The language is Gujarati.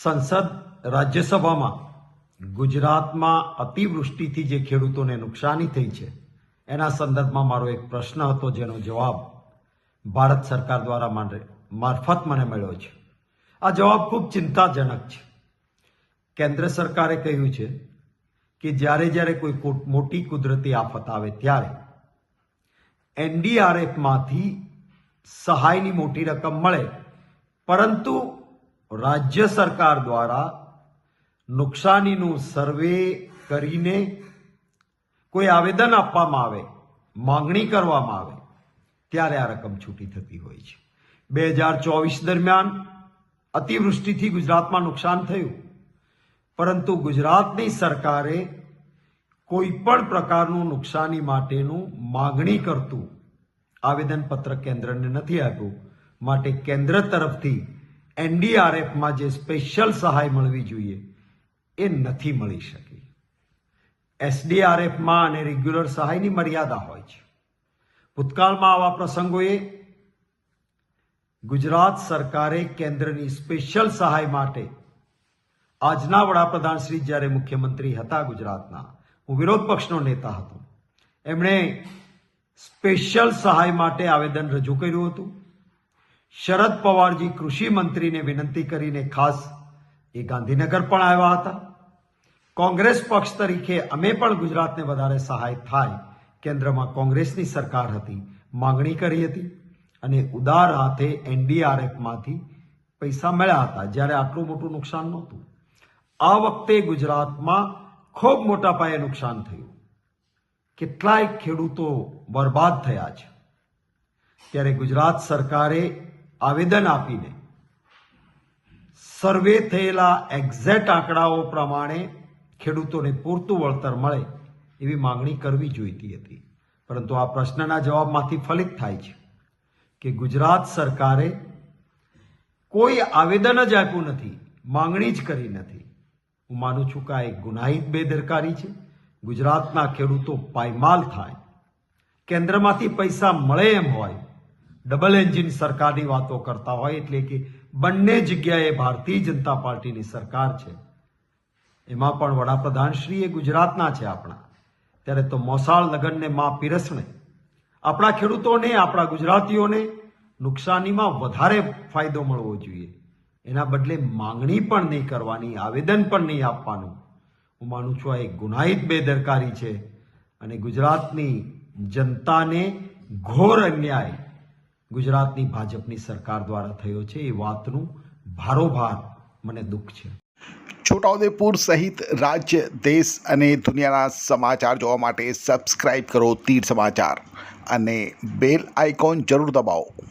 સંસદ રાજ્યસભામાં ગુજરાતમાં અતિવૃષ્ટિથી જે ખેડૂતોને નુકસાની થઈ છે એના સંદર્ભમાં મારો એક પ્રશ્ન હતો, જેનો જવાબ ભારત સરકાર દ્વારા મારફત મને મળ્યો છે. આ જવાબ ખૂબ ચિંતાજનક છે. કેન્દ્ર સરકારે કહ્યું છે કે જ્યારે કોઈ મોટી કુદરતી આફત આવે ત્યારે એનડીઆરએફમાંથી સહાયની મોટી રકમ મળે, પરંતુ રાજ્ય સરકાર દ્વારા નુકસાનીનું સર્વે કરીને કોઈ આવેદન આપવામાં આવે, માંગણી કરવામાં આવે, ત્યારે આ રકમ છૂટી થતી હોય છે. 2024 દરમિયાન અતિવૃષ્ટિથી ગુજરાતમાં નુકસાન થયું, પરંતુ ગુજરાતની સરકારે કોઈ પણ પ્રકારનું નુકસાની માટેનું માંગણી કરતું આવેદનપત્ર કેન્દ્રને નથી આપ્યું. માટે કેન્દ્ર તરફથી એનડીઆરએફમાં જે સ્પેશિયલ સહાય મળવી જોઈએ એ નથી મળી શકી. એસડીઆરએફમાં અને રેગ્યુલર સહાયની મર્યાદા હોય છે. ભૂતકાળમાં આવા પ્રસંગોએ ગુજરાત સરકારે કેન્દ્રની સ્પેશિયલ સહાય માટે આજના વડાપ્રધાન શ્રી જ્યારે મુખ્યમંત્રી હતા ગુજરાતના, હું વિરોધ પક્ષનો નેતા હતો, એમણે સ્પેશિયલ સહાય માટે આવેદન રજૂ કર્યું હતું. શરદ પવારજી કૃષિ મંત્રીને વિનંતી કરીને ખાસ એ ગાંધીનગર પણ આવ્યા હતા. કોંગ્રેસ પક્ષ તરીકે અમે પણ ગુજરાતને વધારે સહાય થાય, કેન્દ્રમાં કોંગ્રેસની સરકાર હતી, માંગણી કરી હતી અને ઉદાર હાથે એનડીઆરએફમાંથી પૈસા મળ્યા હતા જ્યારે આટલું મોટું નુકસાન નહોતું. આ વખતે ગુજરાતમાં ખૂબ મોટા પાયે નુકસાન થયું, કેટલાય ખેડૂતો બરબાદ થયા છે. ત્યારે ગુજરાત સરકારે આવેદન આપીને સર્વે થયેલા એક્ઝેક્ટ આંકડાઓ પ્રમાણે ખેડૂતોને પૂરતું વળતર મળે એવી માંગણી કરવી જોઈતી હતી. પરંતુ આ પ્રશ્નના જવાબમાંથી ફલિત થાય છે કે ગુજરાત સરકારે કોઈ આવેદન જ આપ્યું નથી, માંગણી જ કરી નથી. હું માનું છું કે આ એક ગુનાહિત બેદરકારી છે. ગુજરાતના ખેડૂતો પાયમાલ થાય, કેન્દ્રમાંથી પૈસા મળે એમ હોય, ડબલ એન્જિન સરકારની વાતો કરતા હોય, એટલે કે બંને જગ્યાએ ભારતીય જનતા પાર્ટીની સરકાર છે, એમાં પણ વડાપ્રધાન શ્રી એ ગુજરાતના છે આપણા, ત્યારે તો મોસાળ લગનને માં પીરસણે આપણા ખેડૂતોને, આપણા ગુજરાતીઓને નુકસાનીમાં વધારે ફાયદો મળવો જોઈએ. એના બદલે માંગણી પણ નહીં કરવાની, આવેદન પણ નહીં આપવાનું. હું માનું છું આ એક ગુનાહિત બેદરકારી છે અને ગુજરાતની જનતાને ઘોર અન્યાય ગુજરાતની ભાજપની સરકાર દ્વારા થયો છે, એ વાતનું ભારોભાર મને દુઃખ છે. છોટાઉદેપુર સહિત રાજ્ય, દેશ અને દુનિયાના સમાચાર જોવા માટે સબસ્ક્રાઇબ કરો તીર સમાચાર અને બેલ આઇકોન જરૂર દબાવો.